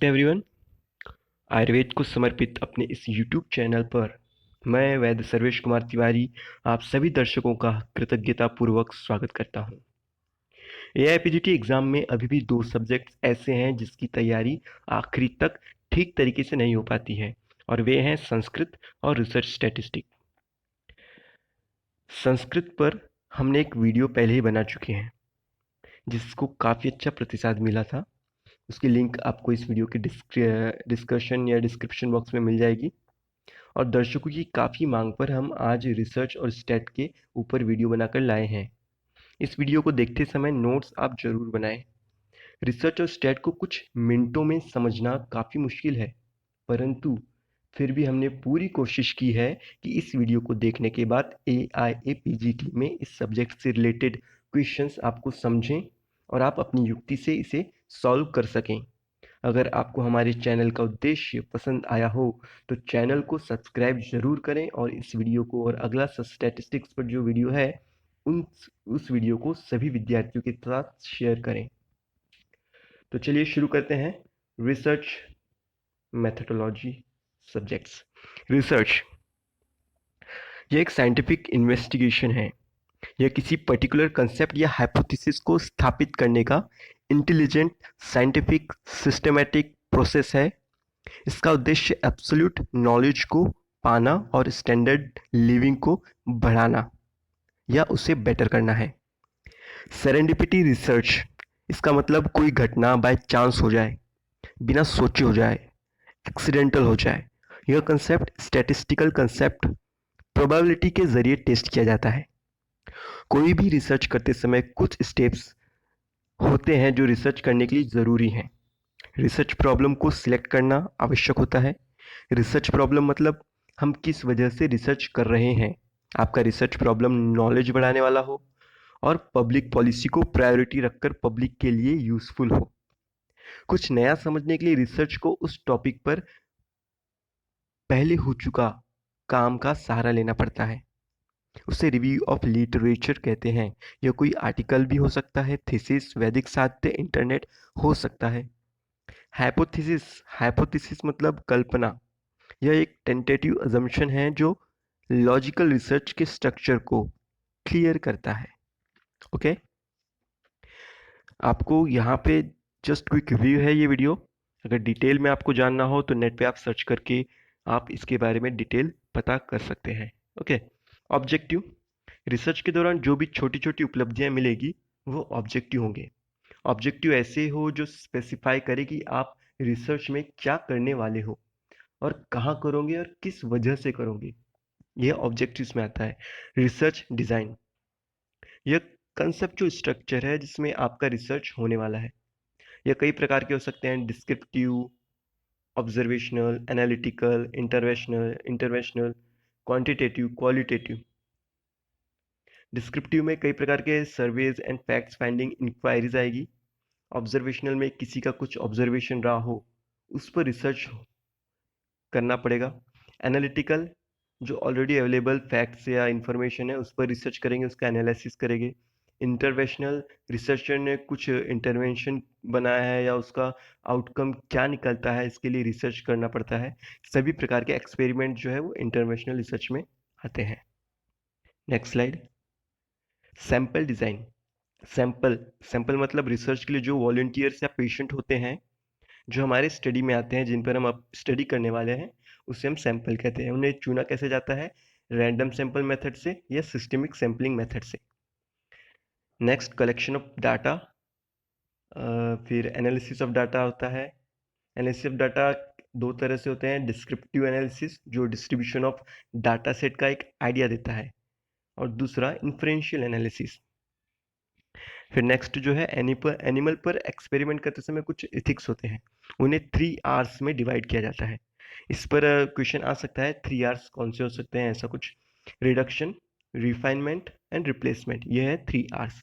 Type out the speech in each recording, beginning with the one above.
नमस्ते एवरीवन। आयुर्वेद को समर्पित अपने इस यूट्यूब चैनल पर मैं वैद्य सर्वेश कुमार तिवारी आप सभी दर्शकों का कृतज्ञतापूर्वक स्वागत करता हूं। एआईपीजीटी एग्ज़ाम में अभी भी 2 सब्जेक्ट्स ऐसे हैं जिसकी तैयारी आखिरी तक ठीक तरीके से नहीं हो पाती है और वे हैं संस्कृत और रिसर्च स्टैटिस्टिक। संस्कृत पर हमने एक वीडियो पहले ही बना चुके हैं जिसको काफ़ी अच्छा प्रतिसाद मिला था। उसकी लिंक आपको इस वीडियो के डिस्कशन या डिस्क्रिप्शन बॉक्स में मिल जाएगी और दर्शकों की काफ़ी मांग पर हम आज रिसर्च और स्टैट के ऊपर वीडियो बनाकर लाए हैं। इस वीडियो को देखते समय नोट्स आप जरूर बनाएं। रिसर्च और स्टैट को कुछ मिनटों में समझना काफ़ी मुश्किल है, परंतु फिर भी हमने पूरी कोशिश की है कि इस वीडियो को देखने के बाद AIAPGT में इस सब्जेक्ट से रिलेटेड क्वेश्चंस आपको समझें और आप अपनी युक्ति से इसे सॉल्व कर सकें। अगर आपको हमारे चैनल का उद्देश्य पसंद आया हो तो चैनल को सब्सक्राइब जरूर करें और इस वीडियो को और अगला स्टैटिस्टिक्स पर जो वीडियो है उस वीडियो को सभी विद्यार्थियों के साथ शेयर करें। तो चलिए शुरू करते हैं। Research methodology subjects. रिसर्च यह एक साइंटिफिक इन्वेस्टिगेशन है। यह किसी पर्टिकुलर कंसेप्ट या हाइपोथेसिस को स्थापित करने का इंटेलिजेंट साइंटिफिक सिस्टमैटिक प्रोसेस है। इसका उद्देश्य एब्सोल्यूट नॉलेज को पाना और स्टैंडर्ड लिविंग को बढ़ाना या उसे बेटर करना है। सेरेंडिपिटी रिसर्च, इसका मतलब कोई घटना बाय चांस हो जाए, बिना सोचे हो जाए, एक्सीडेंटल हो जाए। यह कंसेप्ट स्टैटिस्टिकल कंसेप्ट प्रोबेबिलिटी के जरिए टेस्ट किया जाता है। कोई भी रिसर्च करते समय कुछ स्टेप्स होते हैं जो रिसर्च करने के लिए ज़रूरी हैं। रिसर्च प्रॉब्लम को सिलेक्ट करना आवश्यक होता है। रिसर्च प्रॉब्लम मतलब हम किस वजह से रिसर्च कर रहे हैं। आपका रिसर्च प्रॉब्लम नॉलेज बढ़ाने वाला हो और पब्लिक पॉलिसी को प्रायोरिटी रखकर पब्लिक के लिए यूजफुल हो। कुछ नया समझने के लिए रिसर्च को उस टॉपिक पर पहले हो चुका काम का सहारा लेना पड़ता है। उसे रिव्यू ऑफ लिटरेचर कहते हैं। यह कोई आर्टिकल भी हो सकता है, थीसिस, वैदिक साहित्य, इंटरनेट हो सकता है। हाइपोथेसिस, हाइपोथेसिस मतलब कल्पना। यह एक टेंटेटिव अजम्पशन है जो लॉजिकल रिसर्च के स्ट्रक्चर को क्लियर करता है। ओके, आपको यहाँ पे जस्ट क्विक रिव्यू है ये वीडियो। अगर डिटेल में आपको जानना हो तो नेट पे आप सर्च करके आप इसके बारे में डिटेल पता कर सकते हैं। ओके, ऑब्जेक्टिव, रिसर्च के दौरान जो भी छोटी छोटी उपलब्धियां मिलेगी वो ऑब्जेक्टिव होंगे। ऑब्जेक्टिव ऐसे हो जो स्पेसिफाई करे कि आप रिसर्च में क्या करने वाले हो और कहाँ करोगे और किस वजह से करोगे। यह ऑब्जेक्टिव्स में आता है। रिसर्च डिजाइन, यह कंसेप्चुअल स्ट्रक्चर है जिसमें आपका रिसर्च होने वाला है। यह कई प्रकार के हो सकते हैं, descriptive, observational, analytical, interventional, quantitative, qualitative. Descriptive में कई प्रकार के surveys and facts finding inquiries आएगी। ऑब्जर्वेशनल में किसी का कुछ ऑब्जर्वेशन रहा हो उस पर रिसर्च करना पड़ेगा। एनालिटिकल, जो ऑलरेडी अवेलेबल फैक्ट्स या इंफॉर्मेशन है उस पर रिसर्च करेंगे, उसका एनालिसिस करेंगे। इंटरवेंशनल, रिसर्चर ने कुछ इंटरवेंशन बनाया है या उसका आउटकम क्या निकलता है इसके लिए रिसर्च करना पड़ता है। सभी प्रकार के एक्सपेरिमेंट जो है वो इंटरवेंशनल रिसर्च में आते हैं। Next slide. Sample design. Sample, sample मतलब रिसर्च के लिए जो वॉलंटियर्स या पेशेंट होते हैं जो हमारे स्टडी में आते हैं, जिन पर हम अब स्टडी करने वाले हैं, उसे हम सैंपल कहते हैं। उन्हें चुना कैसे जाता है, रैंडम सैंपल मेथड से या सिस्टमिक सैम्पलिंग मेथड से। Next, collection of data. फिर एनालिसिस ऑफ डाटा होता है। एनालिसिस ऑफ डाटा दो तरह से होते हैं, डिस्क्रिप्टिव एनालिसिस जो डिस्ट्रीब्यूशन ऑफ डाटा सेट का एक आइडिया देता है, और दूसरा इन्फ्रेंशियल एनालिसिस। फिर नेक्स्ट जो है एनिमल पर एक्सपेरिमेंट करते समय कुछ एथिक्स होते हैं, उन्हें 3 आवर्स में डिवाइड किया जाता है। इस पर क्वेश्चन आ सकता है, 3 आवर्स कौन से हो सकते हैं, ऐसा कुछ। रिडक्शन, रिफाइनमेंट एंड रिप्लेसमेंट, यह है 3 आवर्स।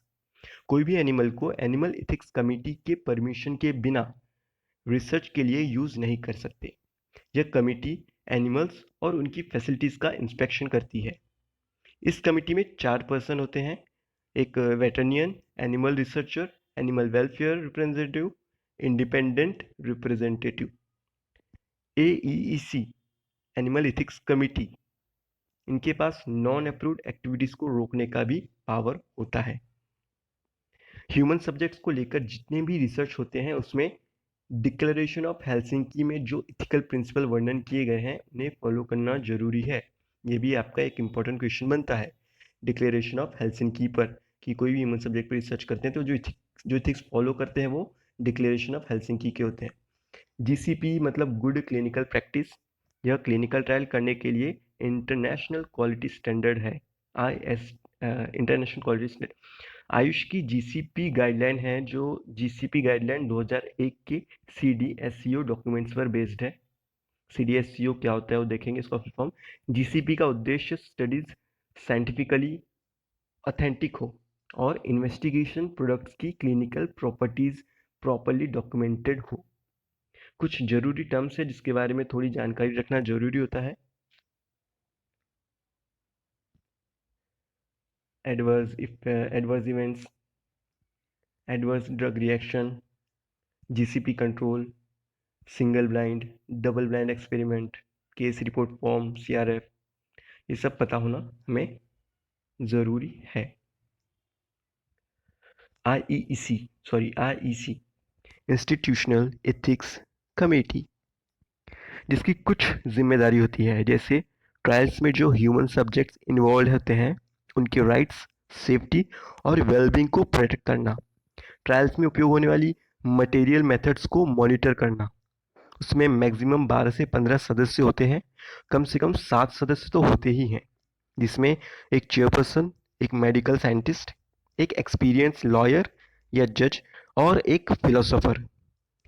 कोई भी एनिमल को एनिमल एथिक्स कमेटी के परमिशन के बिना रिसर्च के लिए यूज नहीं कर सकते। यह कमेटी एनिमल्स और उनकी फैसिलिटीज का इंस्पेक्शन करती है। इस कमेटी में 4 पर्सन होते हैं, एक veterinarian, animal researcher, animal welfare representative, independent representative. AEEC animal ethics committee, इनके पास नॉन अप्रूव्ड एक्टिविटीज को रोकने का भी पावर होता है। ह्यूमन सब्जेक्ट्स को लेकर जितने भी रिसर्च होते हैं उसमें डिक्लेरेशन ऑफ हेलसिंकी में जो इथिकल प्रिंसिपल वर्णन किए गए हैं उन्हें फॉलो करना जरूरी है। ये भी आपका एक इंपॉर्टेंट क्वेश्चन बनता है डिक्लेरेशन ऑफ हेलसिंकी पर, कि कोई भी ह्यूमन सब्जेक्ट पर रिसर्च करते हैं तो जो इथिक्स फॉलो करते हैं वो डिक्लेरेशन ऑफ हेलसिंकी के होते हैं। GCP मतलब गुड क्लिनिकल प्रैक्टिस, यह क्लिनिकल ट्रायल करने के लिए इंटरनेशनल क्वालिटी स्टैंडर्ड है। IS international quality standard. Ayush की GCP गाइडलाइन है, जो GCP गाइडलाइन 2001 के CDSCO डॉक्यूमेंट्स पर बेस्ड है। CDSCO क्या होता है वो देखेंगे इसका फुल फॉर्म। GCP का उद्देश्य स्टडीज साइंटिफिकली ऑथेंटिक हो और इन्वेस्टिगेशन प्रोडक्ट्स की क्लिनिकल प्रॉपर्टीज प्रॉपरली डॉक्यूमेंटेड हो। कुछ जरूरी टर्म्स है जिसके बारे में थोड़ी जानकारी रखना जरूरी होता है। Adverse events, adverse drug reaction, GCP control, single blind, double blind experiment, case report form, CRF, ये सब पता होना हमें ज़रूरी है। IEC इंस्टीट्यूशनल एथिक्स कमेटी, जिसकी कुछ जिम्मेदारी होती है, जैसे ट्रायल्स में जो ह्यूमन सब्जेक्ट्स इन्वॉल्व होते हैं उनके राइट्स, सेफ्टी और वेलबींग को प्रोटेक्ट करना, ट्रायल्स में उपयोग होने वाली मटेरियल मेथड्स को मॉनिटर करना। उसमें मैक्सिमम 12 से 15 सदस्य होते हैं, कम से कम 7 सदस्य तो होते ही हैं, जिसमें एक चेयरपर्सन, एक मेडिकल साइंटिस्ट, एक एक्सपीरियंस लॉयर या जज और एक फिलोसोफर।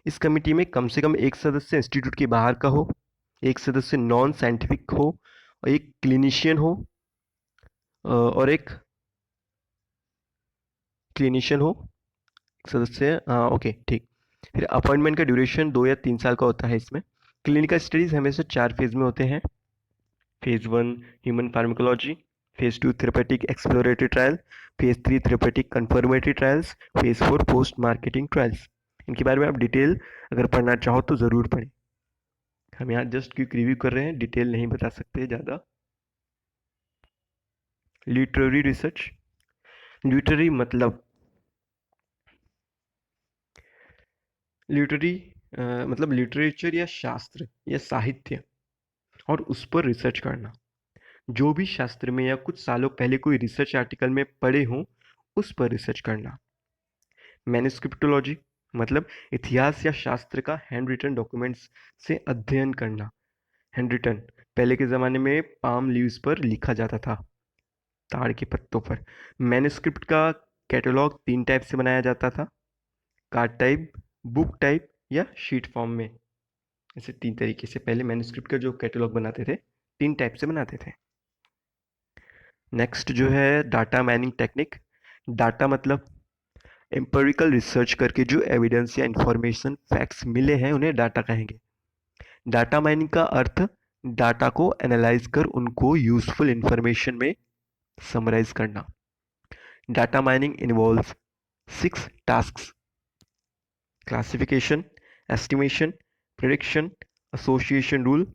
इस कमिटी में कम से कम एक सदस्य इंस्टीट्यूट के बाहर का हो, एक सदस्य नॉन साइंटिफिक हो, और एक क्लिनिशियन हो, और एक क्लिनिशियन हो सदस्य। ओके ठीक। फिर अपॉइंटमेंट का ड्यूरेशन 2 या 3 साल का होता है। इसमें क्लिनिकल स्टडीज हमेशा 4 फेज में होते हैं। Phase 1 human pharmacology, phase 2 therapeutic exploratory trial, phase 3 therapeutic confirmatory trials, phase 4 post marketing trials. इनके बारे में आप डिटेल अगर पढ़ना चाहो तो ज़रूर पढ़ें। हम यहाँ जस्ट क्विक रिव्यू कर रहे हैं, डिटेल नहीं बता सकते ज़्यादा। लिटरेरी रिसर्च, लिटरेरी मतलब लिटरेचर या शास्त्र या साहित्य और उस पर रिसर्च करना। जो भी शास्त्र में या कुछ सालों पहले कोई रिसर्च आर्टिकल में पढ़े हों उस पर रिसर्च करना। मैन्युस्क्रिप्टोलॉजी मतलब इतिहास या शास्त्र का हैंड रिटन डॉक्यूमेंट्स से अध्ययन करना। हैंड रिटन पहले के ज़माने में पाम लीव्स पर लिखा जाता था, ताड़ के पत्तों पर। मैन्युस्क्रिप्ट का कैटलॉग 3 टाइप से बनाया जाता था, कार्ड टाइप, बुक टाइप या शीट फॉर्म में। ऐसे 3 तरीके से पहले मैन्युस्क्रिप्ट का जो कैटलॉग बनाते थे 3 टाइप से बनाते थे। नेक्स्ट जो है डाटा माइनिंग टेक्निक। डाटा मतलब एम्पिरिकल रिसर्च करके जो एविडेंस या इंफॉर्मेशन फैक्ट्स मिले हैं उन्हें डाटा कहेंगे। डाटा माइनिंग का अर्थ डाटा को एनालाइज कर उनको यूजफुल इंफॉर्मेशन में समराइज करना। Data mining involves 6 tasks: classification, estimation, prediction, association rule,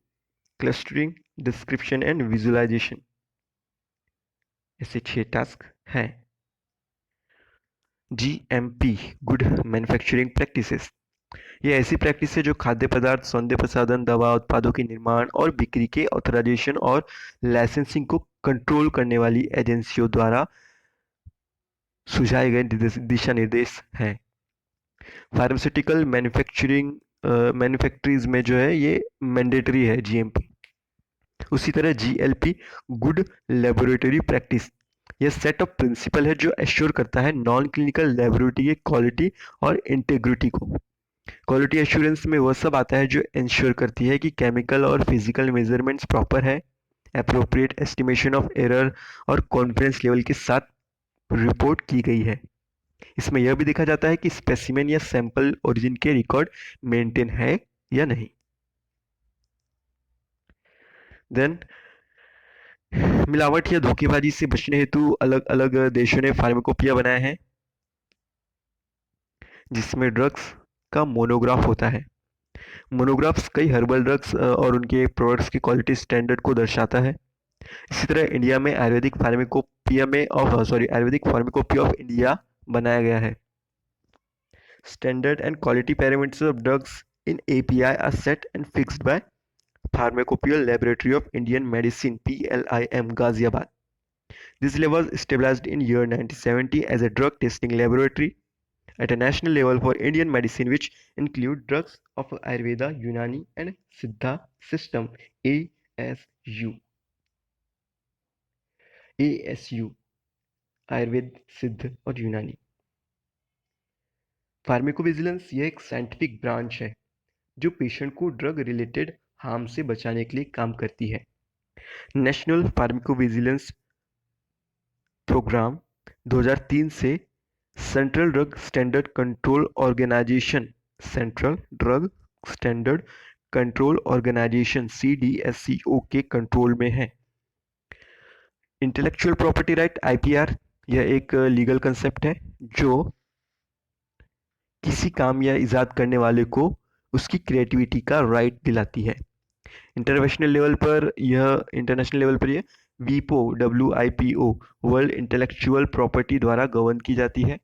clustering, description and visualisation. ऐसे 6 टास्क हैं। GMP गुड मैन्युफैक्चरिंग प्रैक्टिसेस, ये ऐसी प्रैक्टिस है जो खाद्य पदार्थ, सौंदर्य प्रसाधन, दवा उत्पादों के निर्माण और बिक्री के ऑथराइजेशन और लाइसेंसिंग को कंट्रोल करने वाली एजेंसियों द्वारा सुझाए गए दिशा निर्देश हैं। फार्मास्यूटिकल मैन्युफैक्चरीज में जो है ये मैंडेटरी है GMP। उसी तरह GLP गुड लेबोरेटरी प्रैक्टिस, यह सेट ऑफ प्रिंसिपल है जो एश्योर करता है नॉन क्लिनिकल लेबोरेटरी की क्वालिटी और इंटीग्रिटी को। क्वालिटी एश्योरेंस में वह सब आता है जो इंश्योर करती है कि केमिकल और फिजिकल मेजरमेंट्स प्रॉपर है, अप्रोप्रिएट एस्टिमेशन ऑफ एरर और कॉन्फिडेंस लेवल के साथ रिपोर्ट की गई है। इसमें यह भी देखा जाता है कि स्पेसिमेन या सैंपल ओरिजिन के रिकॉर्ड मेंटेन है या नहीं। देन मिलावट या धोखेबाजी से बचने हेतु अलग अलग देशों ने फार्माकोपिया बनाए हैं, जिसमें ड्रग्स, का मोनोग्राफ होता है। मोनोग्राफ्स कई हर्बल ड्रग्स और उनके प्रोडक्ट्स की क्वालिटी स्टैंडर्ड को दर्शाता है। इसी तरह इंडिया में आयुर्वेदिक फार्मेकोपिया ऑफ इंडिया बनाया गया है। Standard and quality parameters of drugs in API are set and fixed by Pharmacopoeia Laboratory of Indian Medicine (PLIM) Ghaziabad. This lab was established in year 1970 as a drug testing laboratory at a national level for Indian medicine, which include drugs of Ayurveda, Unani and Siddha system ASU. ASU Ayurveda Siddha और यूनानी। Pharmacovigilance यह एक scientific branch है जो patient को drug related harm से बचाने के लिए काम करती है। नेशनल फार्माकोविजिलेंस प्रोग्राम 2003 से central drug standard control organisation CDSCO के कंट्रोल में है। इंटेलेक्चुअल प्रॉपर्टी राइट IPR यह एक लीगल कंसेप्ट है जो किसी काम या इजाद करने वाले को उसकी क्रिएटिविटी का राइट दिलाती है। इंटरनेशनल लेवल पर यह WIPO वर्ल्ड इंटेलेक्चुअल प्रॉपर्टी द्वारा गवर्न की जाती है।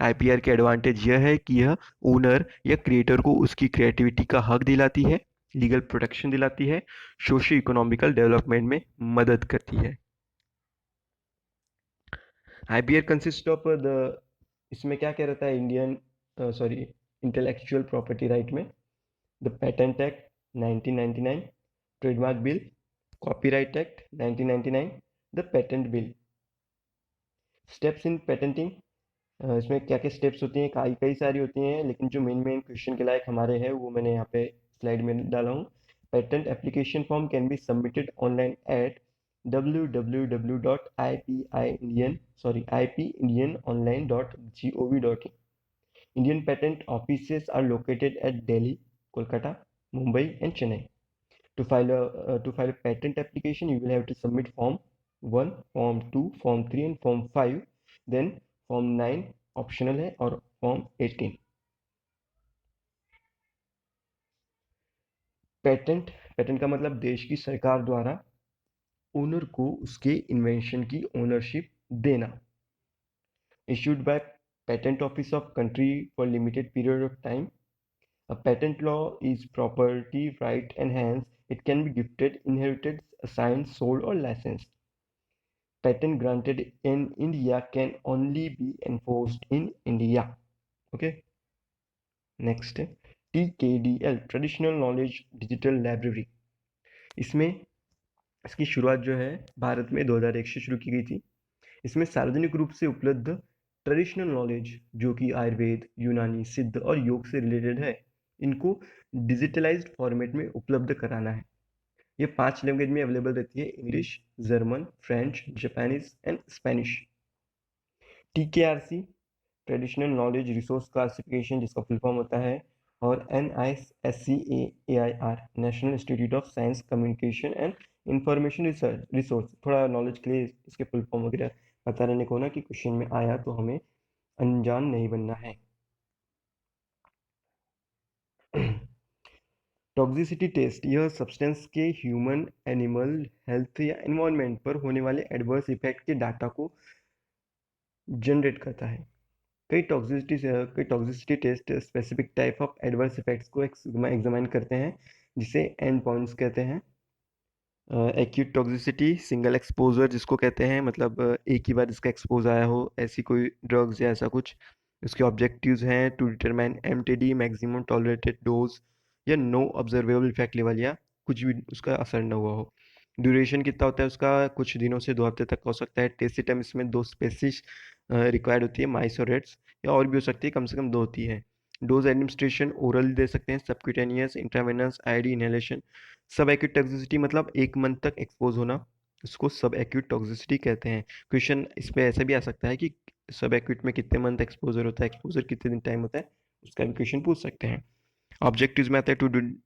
IPR के एडवांटेज यह है कि यह ओनर या क्रिएटर को उसकी क्रिएटिविटी का हक दिलाती है, लीगल प्रोटेक्शन दिलाती है, सोशियो इकोनॉमिकल डेवलपमेंट में मदद करती है। IPR कंसिस्ट ऑफ इसमें क्या क्या रहता है इंटेलेक्चुअल प्रॉपर्टी राइट में the patent act 1999, trademark bill, copyright act 1999, the patent bill. Steps in patenting, इसमें क्या क्या स्टेप्स होती हैं, कई सारी होती हैं, लेकिन जो मेन क्वेश्चन के लायक हमारे हैं वो मैंने यहाँ पे स्लाइड में डाला हूँ। Patent application form can be submitted online at ipindianonline.gov.in. Indian patent offices are located at Delhi, Kolkata, Mumbai and Chennai. To file a patent application, you will have to submit Form 1, Form 2, Form 3 and Form 5. Then Form 9 optional है और Form 18. Patent का मतलब देश की सरकार द्वारा owner को उसके इन्वेंशन की ओनरशिप देना। Issued by Patent Office of country for limited period of time. A patent law is property right and hence it can be gifted, inherited, assigned, sold or licensed. Patent granted in India can only be enforced in India. Okay. Next, TKDL Traditional Knowledge Digital Library. इसमें इसकी शुरुआत जो है भारत में 2001 से शुरू की गई थी। इसमें सार्वजनिक रूप से उपलब्ध ट्रेडिशनल नॉलेज जो कि आयुर्वेद, यूनानी, सिद्ध और योग से रिलेटेड है, इनको डिजिटलाइज्ड फॉर्मेट में उपलब्ध कराना है। ये 5 लैंग्वेज में अवेलेबल रहती है, English, German, French, Japanese and Spanish. TKRC traditional knowledge resource classification जिसका फुल फॉर्म होता है, और NISCAIR national institute of science communication and information resource. थोड़ा नॉलेज के लिए इसके फुल फॉर्म वगैरह पता रहने को ना कि क्वेश्चन में आया तो हमें अनजान नहीं बनना है। टॉक्सिसिटी टेस्ट यह सब्सटेंस के ह्यूमन, एनिमल हेल्थ या एनवायरनमेंट पर होने वाले एडवर्स इफेक्ट के डाटा को जनरेट करता है। कई toxicity test specific type of adverse effects को एग्जामिन करते हैं, जिसे एंड पॉइंट्स कहते हैं। एक्यूट टॉक्सिसिटी, सिंगल एक्सपोजर जिसको कहते हैं, मतलब एक ही बार इसका एक्सपोज आया हो ऐसी कोई ड्रग्स या ऐसा कुछ। उसके ऑब्जेक्टिव्स हैं to determine MTD maximum tolerated dose, या नो ऑब्जर्वेबल इफेक्ट लेवल, या कुछ भी उसका असर न हुआ हो। ड्यूरेशन कितना होता है उसका, कुछ दिनों से 2 हफ्ते तक हो सकता है। टेस्ट टाइम इसमें 2 स्पेसीज रिक्वायर्ड होती है, माइस और रेट्स, या और भी हो सकती है, कम से कम 2 होती है। डोज एडमिनिस्ट्रेशन ओरल दे सकते हैं, सबक्यूटेनियस, इंट्रावेनस, आईडी इनहेलेशन। सब एक्यूट टॉक्सिसिटी मतलब 1 मंथ तक एक्सपोज होना, उसको सब एक्यूट टॉक्सिसिटी कहते हैं। क्वेश्चन इस पे ऐसा भी आ सकता है कि सब एक्यूट में कितने मंथ एक्सपोजर होता है, एक्सपोजर कितने दिन टाइम होता है, उसका भी क्वेश्चन पूछ सकते हैं। ऑब्जेक्टिव्स में आता है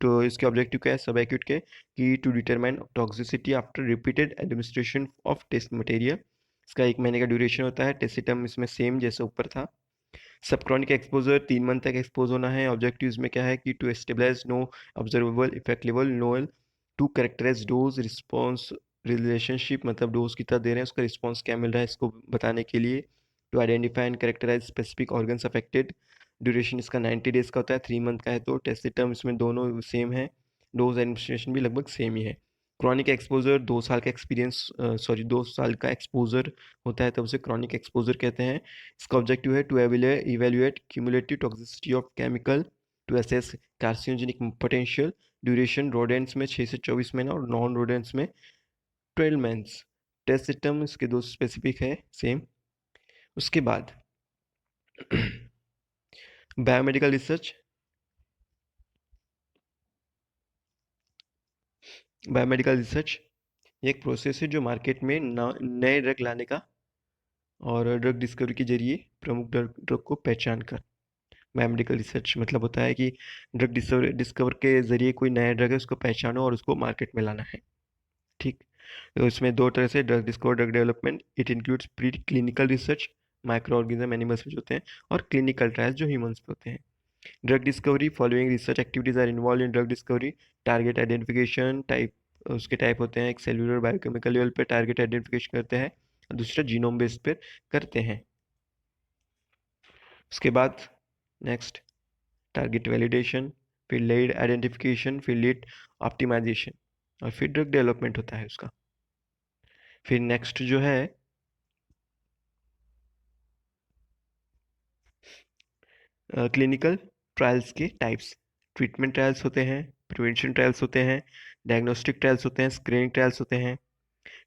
तो इसके ऑब्जेक्टिव क्या है सब एक्यूट के, कि to determine toxicity after repeated administration of test material. इसका 1 महीने का ड्यूरेशन होता है। टेस्ट टाइम इसमें सेम जैसे ऊपर था। सब क्रॉनिक एक्सपोजर 3 मंथ तक एक्सपोज होना है। ऑब्जेक्टिव्स में क्या है कि to establish no observable effect level, NOEL to characterise dose response relationship, मतलब डोज कितना दे रहे हैं, उसका रिस्पॉन्स क्या मिल रहा है, इसको बताने के लिए। To identify and characterise specific organs affected. Duration इसका 90 डेज का होता है, 3 मंथ का है। तो टेस्ट टर्म इसमें दोनों सेम है, डोज एडमिनिस्ट्रेशन भी लगभग सेम ही है। क्रॉनिक एक्सपोजर 2 साल का एक्सपीरियंस, सॉरी 2 साल का एक्सपोजर होता है, तब उसे क्रॉनिक एक्सपोजर कहते हैं। इसका ऑब्जेक्टिव है to evaluate cumulative toxicity of chemical, to assess carcinogenic potential. Duration rodents में 6 से 24 महीना और नॉन रोडेंट्स में 12 मंथ्स। टेस्ट सिस्टम इसके दो स्पेसिफिक है, सेम। उसके बाद बायोमेडिकल रिसर्च। बायोमेडिकल रिसर्च ये एक प्रोसेस है जो मार्केट में नए ड्रग लाने का और ड्रग डिस्कवरी के जरिए प्रमुख ड्रग को पहचान कर। बायोमेडिकल रिसर्च मतलब होता है कि ड्रग डिस्कवर के जरिए कोई नया ड्रग है उसको पहचानो और उसको मार्केट में लाना है। ठीक। तो इसमें दो तरह से drug discover, drug development. It includes pre clinical research, micro organism animals में जो होते हैं, और क्लिनिकल ट्रायल्स जो ह्यूमंस पे होते हैं। Drug discovery following research activities are involve in drug discovery. Target identification type, उसके टाइप होते हैं, एक सेल्यूलर बायोकेमिकल लेवल पे टारगेट आइडेंटिफिकेशन करते हैं, और दूसरा जीनोम बेस पे करते हैं। उसके बाद नेक्स्ट टारगेट वैलिडेशन, फिर लीड आइडेंटिफिकेशन, फिर लीड ऑप्टिमाइजेशन, और फिर ड्रग डेवलपमेंट होता है उसका। फिर नेक्स्ट जो है क्लिनिकल ट्रायल्स के टाइप्स। ट्रीटमेंट ट्रायल्स होते हैं, प्रिवेंशन ट्रायल्स होते हैं, डायग्नोस्टिक ट्रायल्स होते हैं, स्क्रीनिंग ट्रायल्स होते हैं।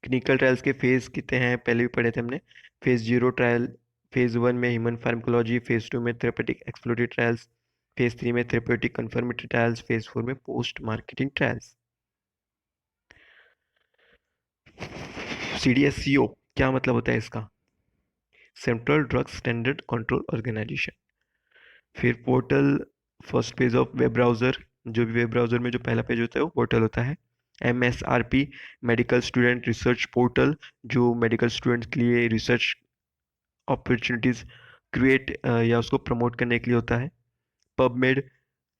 क्लिनिकल ट्रायल्स के फेज कितने हैं पहले भी पढ़े थे हमने। फेज 0 ट्रायल, फेज 1 में ह्यूमन फार्माकोलॉजी, फेज 2 में थेरेपेटिक एक्सप्लोरेटरी ट्रायल्स, फेज 3 में थेरेपेटिक कंफर्मेटरी ट्रायल्स, फेज 4 में पोस्ट मार्केटिंग ट्रायल्स। CDSCO क्या मतलब होता है इसका? Central drug standard control organisation. Portal first, page of web वेब ब्राउज़र, जो भी वेब ब्राउज़र में जो पहला पेज होता है वो पोर्टल होता है। MSRP medical student research portal, जो मेडिकल स्टूडेंट्स के लिए रिसर्च अपॉर्चुनिटीज़ क्रिएट या उसको प्रमोट करने के लिए होता है। पबमेड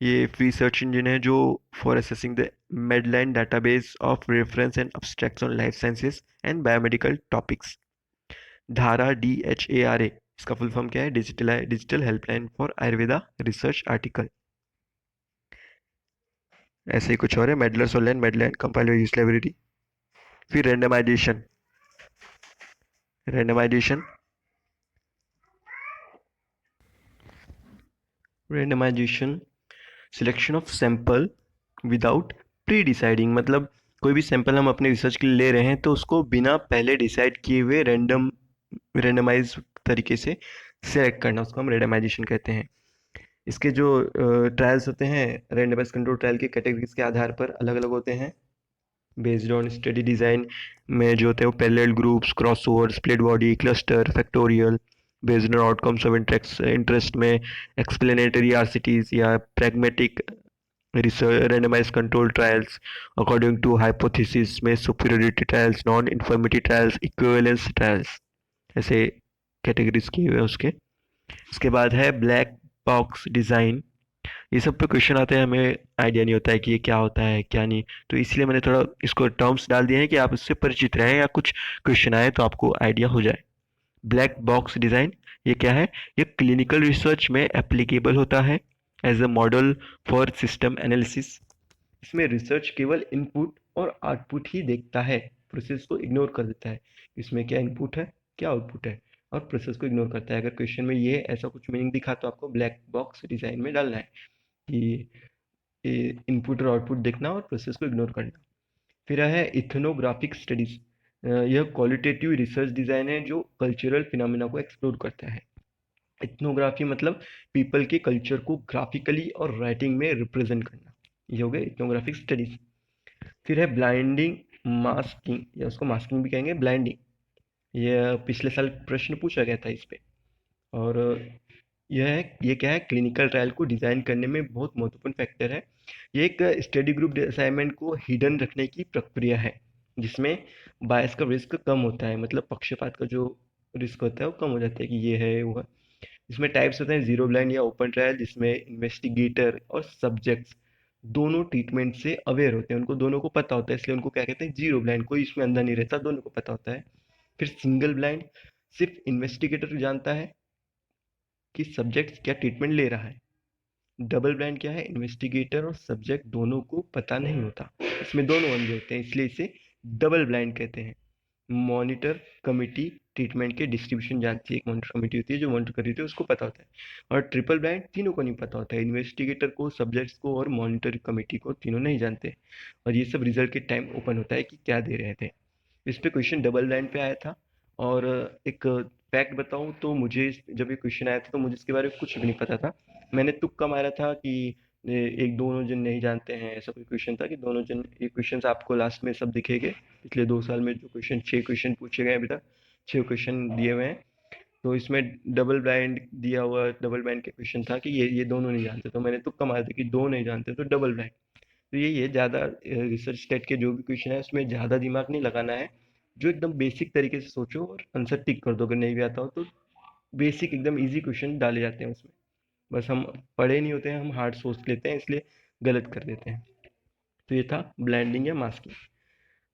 ये फ्री सर्च इंजन है जो for assessing the medline database of reference and abstracts on life sciences and biomedical topics. Dhara DHARA, इसका फुल फॉर्म क्या है? Digital helpline for Ayurveda research article. ऐसे ही कुछ और है, MEDLARS online, medline compiler use library. फिर randomisation. Randomisation randomisation selection of sample without pre deciding, मतलब कोई भी सैंपल हम अपने रिसर्च के लिए ले रहे हैं तो उसको बिना पहले डिसाइड किए हुए रेंडमाइज तरीके से सेलेक्ट करना, उसको हम रेंडमाइजेशन कहते हैं। इसके जो ट्रायल्स होते हैं रेंडमाइज कंट्रोल ट्रायल के कैटेगरीज के आधार पर अलग अलग होते हैं। बेस्ड ऑन स्टडी डिज़ाइन में जो होते हैं वो parallel groups, crossover, split body, cluster, factorial. Based on outcomes of interest में एक्सप्लेनेटरी RCTs या pragmatic research randomise control trials. According to hypothesis में superiority trials, non informative trials, equivalence trials, ऐसे categories किए हुए हैं उसके। इसके बाद है ब्लैक बॉक्स डिज़ाइन। ये सब पे क्वेश्चन आते हैं, हमें आइडिया नहीं होता है कि ये क्या होता है क्या नहीं, तो इसलिए मैंने थोड़ा इसको टर्म्स डाल दिए हैं कि आप इससे परिचित रहें या कुछ क्वेश्चन आए तो आपको आइडिया हो जाए। ब्लैक बॉक्स डिज़ाइन ये क्या है? ये क्लिनिकल रिसर्च में एप्लीकेबल होता है as a model for system analysis. इसमें रिसर्च केवल इनपुट और आउटपुट ही देखता है, प्रोसेस को इग्नोर कर देता है। इसमें क्या इनपुट है क्या आउटपुट है, और प्रोसेस को इग्नोर करता है। अगर क्वेश्चन में ये ऐसा कुछ मीनिंग दिखा तो आपको ब्लैक बॉक्स डिज़ाइन में डालना है कि इनपुट और आउटपुट देखना और प्रोसेस को इग्नोर करना। फिर है इथनोग्राफिक स्टडीज। यह क्वालिटेटिव रिसर्च डिज़ाइन है जो कल्चरल फिनोमेना को एक्सप्लोर करता है। इथनोग्राफी मतलब पीपल के कल्चर को ग्राफिकली और राइटिंग में रिप्रेजेंट करना, ये हो गए इथनोग्राफिक स्टडीज। फिर है ब्लाइंडिंग मास्किंग, या उसको मास्किंग भी कहेंगे, ब्लाइंडिंग। यह पिछले साल प्रश्न पूछा गया था इस पे। और ये क्या है? क्लिनिकल ट्रायल को डिज़ाइन करने में बहुत महत्वपूर्ण फैक्टर है। ये एक स्टडी ग्रुप असाइनमेंट को हिडन रखने की प्रक्रिया है जिसमें बायस का रिस्क कम होता है, मतलब पक्षपात का जो रिस्क होता है वो कम हो जाता है कि ये है वो है। इसमें टाइप्स होते हैं जीरो ब्लाइंड या ओपन ट्रायल, जिसमें इन्वेस्टिगेटर और सब्जेक्ट्स दोनों ट्रीटमेंट से अवेयर होते हैं, उनको दोनों को पता होता है, इसलिए उनको क्या कहते हैं, जीरो ब्लाइंड, कोई इसमें अंधा नहीं रहता, दोनों को पता होता है। फिर सिंगल ब्लाइंड, सिर्फ इन्वेस्टिगेटर जानता है कि सब्जेक्ट क्या ट्रीटमेंट ले रहा है। डबल ब्लाइंड क्या है, इन्वेस्टिगेटर और सब्जेक्ट दोनों को पता नहीं होता, इसमें दोनों अंधे होते हैं, इसलिए इसे डबल ब्लाइंड कहते हैं। मॉनिटर कमिटी ट्रीटमेंट के डिस्ट्रीब्यूशन जानती है, एक मॉनिटर कमिटी होती है जो मॉनिटर कर रही होती है, उसको पता होता है। और ट्रिपल ब्लाइंड तीनों को नहीं पता होता है, इन्वेस्टिगेटर को, सब्जेक्ट्स को और मॉनिटर कमिटी को, तीनों नहीं जानते। और ये सब रिजल्ट के टाइम ओपन होता है कि क्या दे रहे थे। इस पे क्वेश्चन डबल ब्लाइंड पे आया था। और एक फैक्ट बताऊं तो मुझे जब ये क्वेश्चन आया था तो मुझे इसके बारे में कुछ भी नहीं पता था। मैंने तुक्का मारा था कि एक दोनों जन नहीं जानते हैं, ऐसा कोई क्वेश्चन था कि दोनों जन। ये क्वेश्चन आपको लास्ट में सब दिखेंगे, पिछले 2 साल में जो क्वेश्चन, 6 क्वेश्चन पूछे गए अभी तक, 6 क्वेश्चन दिए हुए हैं। तो इसमें डबल ब्लाइंड दिया हुआ, डबल ब्लाइंड के क्वेश्चन था कि ये दोनों नहीं जानते, तो मैंने तुक्का मारा था कि दो नहीं जानते तो डबल ब्लाइंड। तो यही है, ज़्यादा रिसर्च टाइप के जो भी क्वेश्चन है उसमें ज़्यादा दिमाग नहीं लगाना है, जो एकदम बेसिक तरीके से सोचो और आंसर टिक कर दो, अगर नहीं भी आता हो तो। बेसिक एकदम इजी क्वेश्चन डाले जाते हैं उसमें, बस हम पढ़े नहीं होते हैं, हम हार्ड सोच लेते हैं, इसलिए गलत कर देते हैं। तो ये था ब्लैंडिंग या मास्किंग।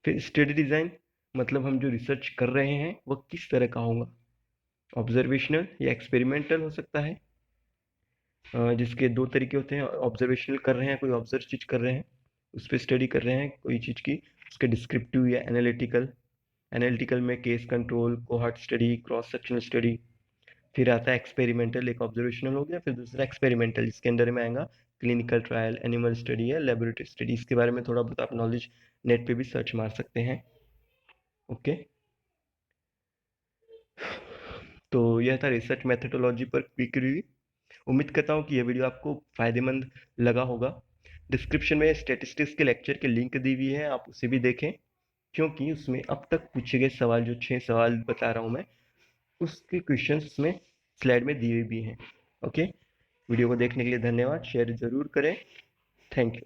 फिर स्टडी डिज़ाइन, मतलब हम जो रिसर्च कर रहे हैं वो किस तरह का होगा, ऑब्जर्वेशनल या एक्सपेरिमेंटल हो सकता है। जिसके दो तरीके होते हैं, ऑब्जर्वेशनल कर रहे हैं, कोई ऑब्जर्व चीज़ कर रहे हैं, उस पर स्टडी कर रहे हैं कोई चीज़ की, उसके डिस्क्रिप्टिव या एनालिटिकल। एनालिटिकल में case control, cohort study, cross sectional study. फिर आता है एक्सपेरिमेंटल, एक ऑब्जर्वेशनल हो गया, फिर दूसरा एक्सपेरिमेंटल, जिसके अंदर में आएगा क्लिनिकल ट्रायल, एनिमल स्टडी या लेबोरेटरी स्टडी। इसके बारे में थोड़ा बहुत आप नॉलेज नेट पे भी सर्च मार सकते हैं। ओके, तो यह था रिसर्च मेथडोलॉजी पर क्विक रिव्यू। उम्मीद करता हूँ कि यह वीडियो आपको फ़ायदेमंद लगा होगा। डिस्क्रिप्शन में स्टैटिस्टिक्स के लेक्चर की लिंक दी हुई है, आप उसे भी देखें, क्योंकि उसमें अब तक पूछे गए सवाल, जो 6 सवाल बता रहा हूँ मैं, उसके क्वेश्चंस उसमें स्लाइड में दिए भी हैं। ओके, वीडियो को देखने के लिए धन्यवाद, शेयर ज़रूर करें। Thank you.